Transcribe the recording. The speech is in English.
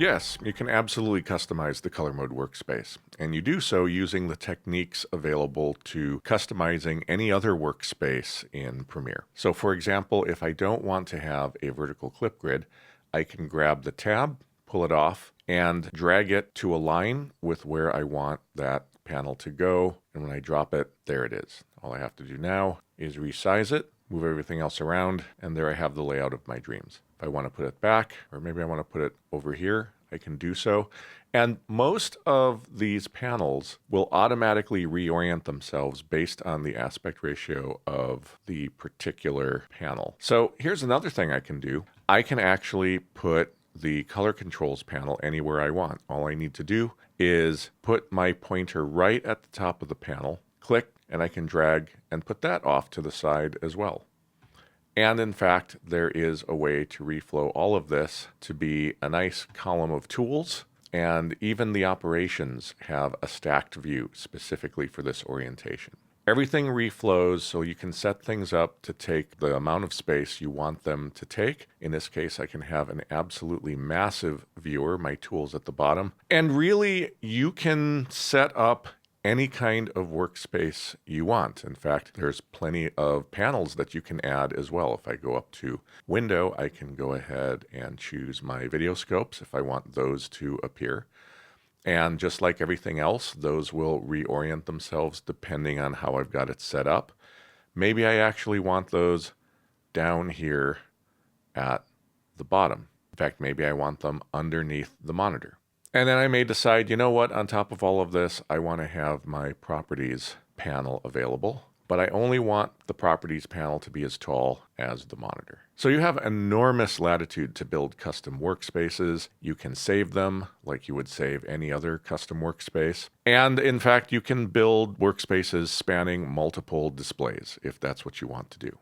Yes, you can absolutely customize the color mode workspace, and you do so using the techniques available to customizing any other workspace in Premiere. So for example, if I don't want to have a vertical clip grid, I can grab the tab, pull it off, and drag it to align with where I want that panel to go. And when I drop it, there it is. All I have to do now is resize it, move everything else around, and there I have the layout of my dreams. If I want to put it back, or maybe I want to put it over here, I can do so. And most of these panels will automatically reorient themselves based on the aspect ratio of the particular panel. So here's another thing I can do. I can actually put the color controls panel anywhere I want. All I need to do is put my pointer right at the top of the panel, click, and I can drag and put that off to the side as well. And in fact, there is a way to reflow all of this to be a nice column of tools, and even the operations have a stacked view specifically for this orientation. Everything reflows, so you can set things up to take the amount of space you want them to take. In this case, I can have an absolutely massive viewer, my tools at the bottom. And really, you can set up any kind of workspace you want. In fact, there's plenty of panels that you can add as well. If I go up to Window, I can go ahead and choose my video scopes if I want those to appear. And just like everything else, those will reorient themselves depending on how I've got it set up. Maybe I actually want those down here at the bottom. In fact, maybe I want them underneath the monitor. And then I may decide, you know what, on top of all of this, I want to have my properties panel available, but I only want the properties panel to be as tall as the monitor. So you have enormous latitude to build custom workspaces. You can save them like you would save any other custom workspace. And in fact, you can build workspaces spanning multiple displays if that's what you want to do.